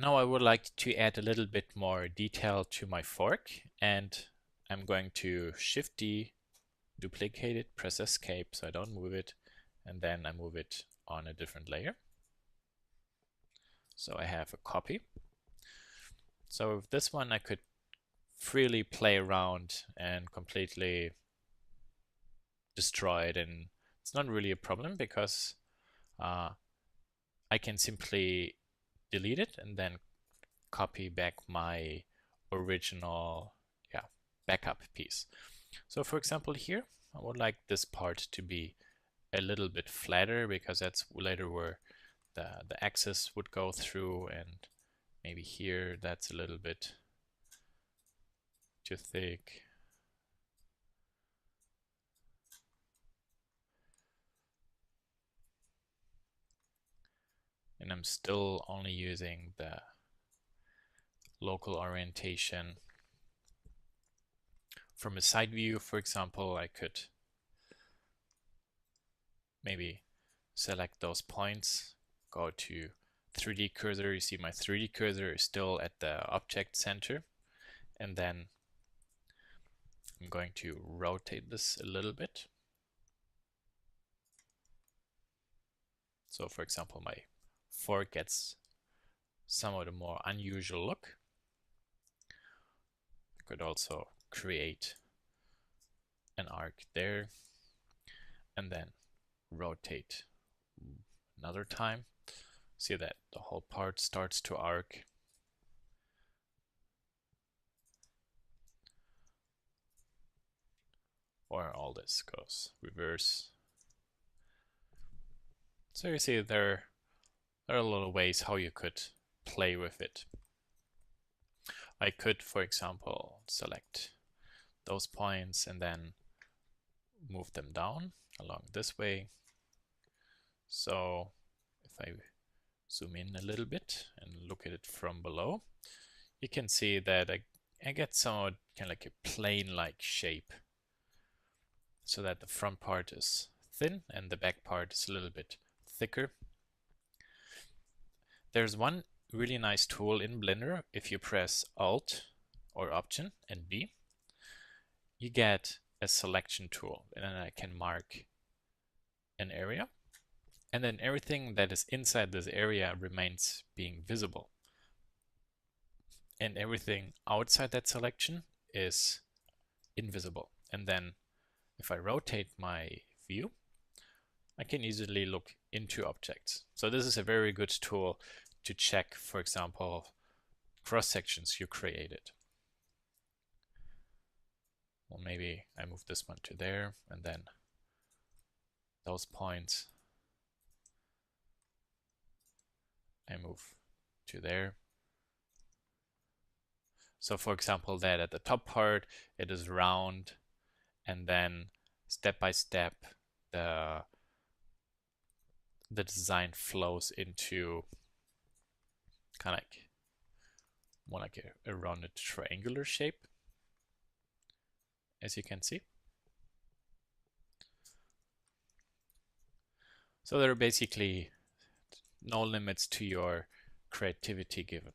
Now I would like to add a little bit more detail to my fork, and I'm going to Shift D, duplicate it, press Escape so I don't move it, and then I move it on a different layer. So I have a copy. So with this one I could freely play around and completely destroy it, and it's not really a problem because I can simply delete it and then copy back my original backup piece. So for example here, I would like this part to be a little bit flatter because that's later where the axis would go through, and maybe here that's a little bit too thick. And I'm still only using the local orientation. From a side view, for example, I could maybe select those points, go to 3D cursor. You see my 3D cursor is still at the object center, and then I'm going to rotate this a little bit. So for example, my fork gets somewhat a more unusual look. I could also create an arc there and then rotate another time. See that the whole part starts to arc. Or all this goes reverse. So you see there are a lot of ways how you could play with it. I could, for example, select those points and then move them down along this way. So if I zoom in a little bit and look at it from below, you can see that I get somewhat kind of like a plane-like shape, so that the front part is thin and the back part is a little bit thicker. There's one really nice tool in Blender. If you press Alt or Option and B, you get a selection tool, and then I can mark an area, and then everything that is inside this area remains being visible, and everything outside that selection is invisible. And then if I rotate my view, I can easily look into objects. So this is a very good tool to check, for example, cross sections you created. Well, maybe I move this one to there, and then those points I move to there. So for example, that at the top part, it is round, and then step by step, the design flows into kind of like more like a rounded triangular shape, as you can see. So there are basically no limits to your creativity given.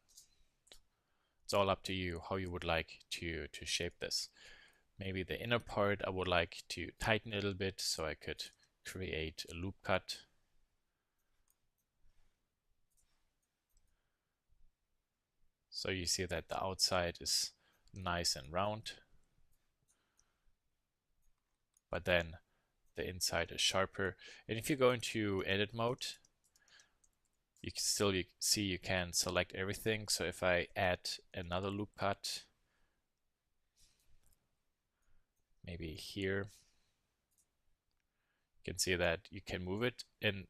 It's all up to you how you would like to shape this. Maybe the inner part I would like to tighten a little bit, so I could create a loop cut. So you see that the outside is nice and round, but then the inside is sharper. And if you go into edit mode, you can still see you can select everything. So if I add another loop cut, maybe here, you can see that you can move it, and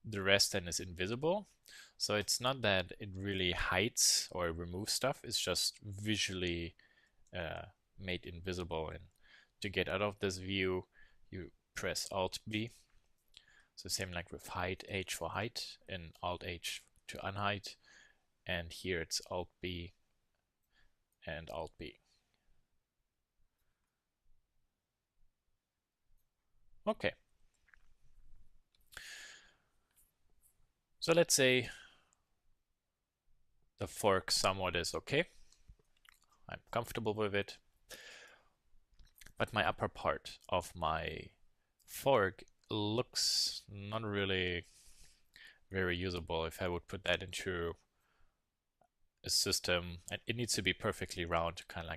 the rest then is invisible. So it's not that it really hides or removes stuff, it's just visually made invisible. And to get out of this view, you press Alt B. So same like with hide, H for hide, and Alt H to unhide. And here it's Alt B and Alt B. Okay. So let's say The fork somewhat is okay. I'm comfortable with it. But my upper part of my fork looks not really very usable. If I would put that into a system, and it needs to be perfectly round, kind of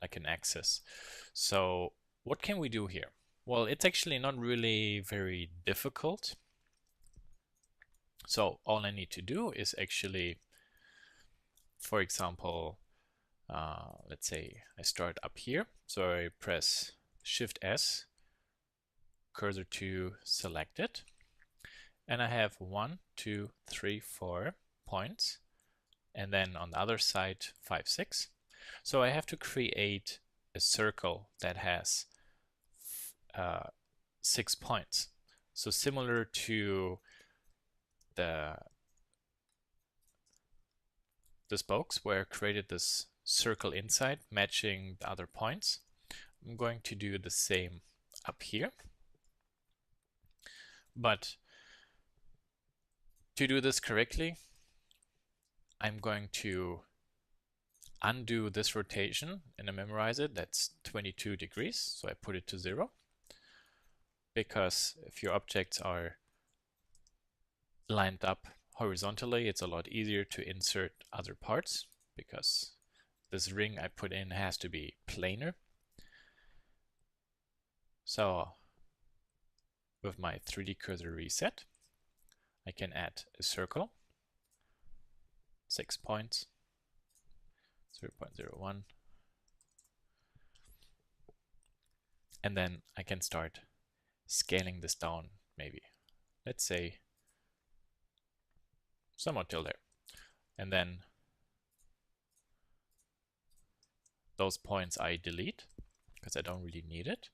like an axis. So what can we do here? Well, it's actually not really very difficult. So all I need to do is actually, for example, let's say I start up here. So I press Shift S, cursor to selected, and I have 1, 2, 3, 4 points, and then on the other side 5, 6. So I have to create a circle that has 6 points. So similar to the spokes where I created this circle inside matching the other points. I'm going to do the same up here. But to do this correctly, I'm going to undo this rotation and memorize it. That's 22 degrees. So I put it to 0. Because if your objects are lined up horizontally, it's a lot easier to insert other parts, because this ring I put in has to be planar. So with my 3D cursor reset, I can add a circle, 6 points, 0.01, and then I can start scaling this down, maybe, let's say, somewhat till there. And then those points I delete, because I don't really need it.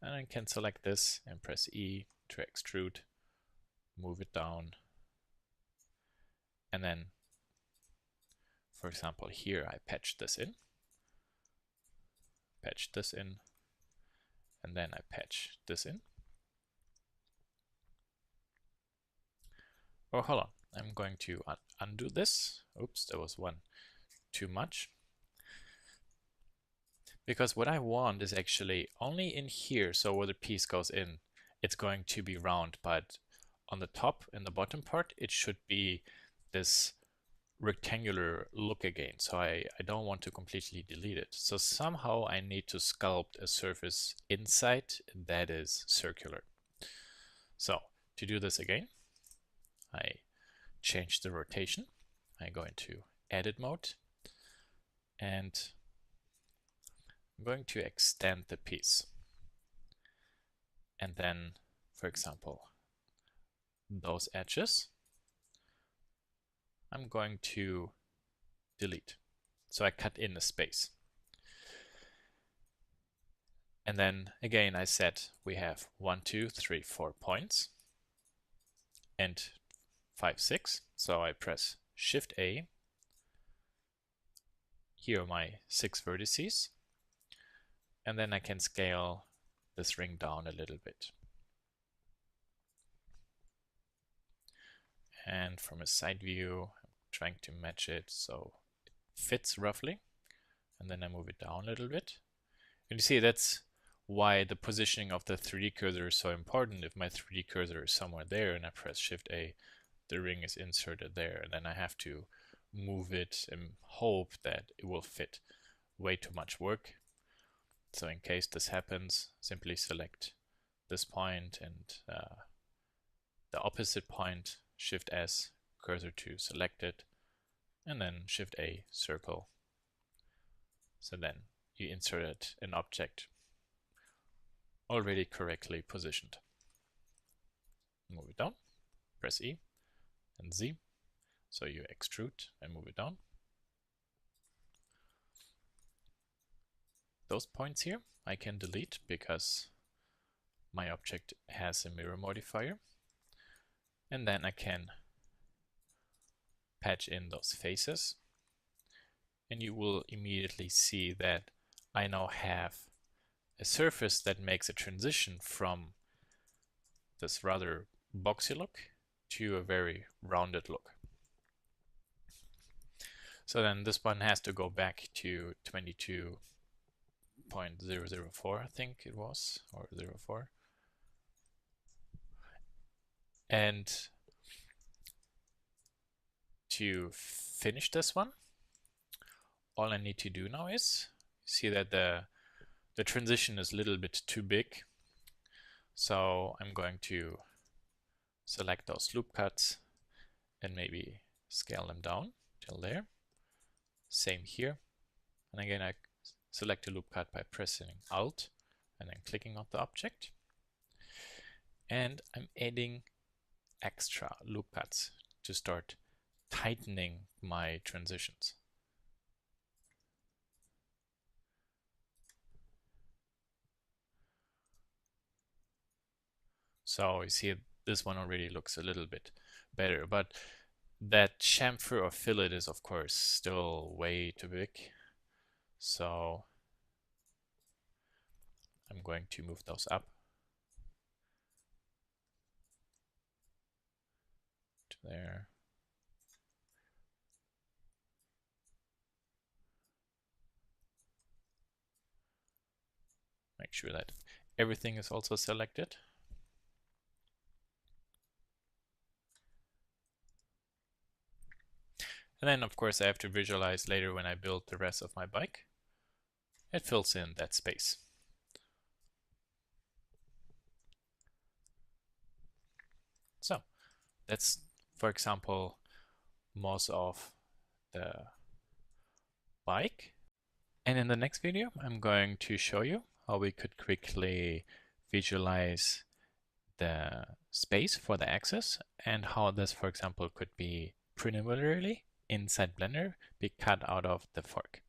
And I can select this and press E to extrude, move it down. And then, for example, here I patch this in, and then I patch this in. Oh, hold on. I'm going to undo this. Oops, there was one too much. Because what I want is actually only in here, so where the piece goes in, it's going to be round, but on the top and the bottom part, it should be this rectangular look again. So I don't want to completely delete it. So somehow I need to sculpt a surface inside that is circular. So to do this again, I change the rotation. I go into edit mode, and I'm going to extend the piece. And then, for example, those edges, I'm going to delete. So I cut in a space. And then again, I said we have 1, 2, 3, 4 points and 5, 6. So I press Shift A. Here are my 6 vertices. And then I can scale this ring down a little bit. And from a side view, I'm trying to match it so it fits roughly. And then I move it down a little bit. And you see, that's why the positioning of the 3D cursor is so important. If my 3D cursor is somewhere there and I press Shift A, the ring is inserted there. And then I have to move it and hope that it will fit. Way too much work. So in case this happens, simply select this point and the opposite point, Shift S, cursor to selected, and then Shift A, circle. So then you inserted an object already correctly positioned. Move it down, press E and Z, so you extrude and move it down. Those points here I can delete because my object has a mirror modifier. And then I can patch in those faces. And you will immediately see that I now have a surface that makes a transition from this rather boxy look to a very rounded look. So then this one has to go back to 22.004, I think it was, or 04. And to finish this one, all I need to do now is see that the transition is a little bit too big. So I'm going to select those loop cuts and maybe scale them down till there. Same here. And again, I select a loop cut by pressing Alt and then clicking on the object. And I'm adding extra loop cuts to start tightening my transitions. So you see this one already looks a little bit better, but that chamfer or fillet is of course still way too big. So I'm going to move those up to there. Make sure that everything is also selected. And then of course I have to visualize later when I build the rest of my bike. It fills in that space. So that's, for example, most of the bike. And in the next video, I'm going to show you how we could quickly visualize the space for the axis and how this, for example, could be preliminarily inside Blender be cut out of the fork.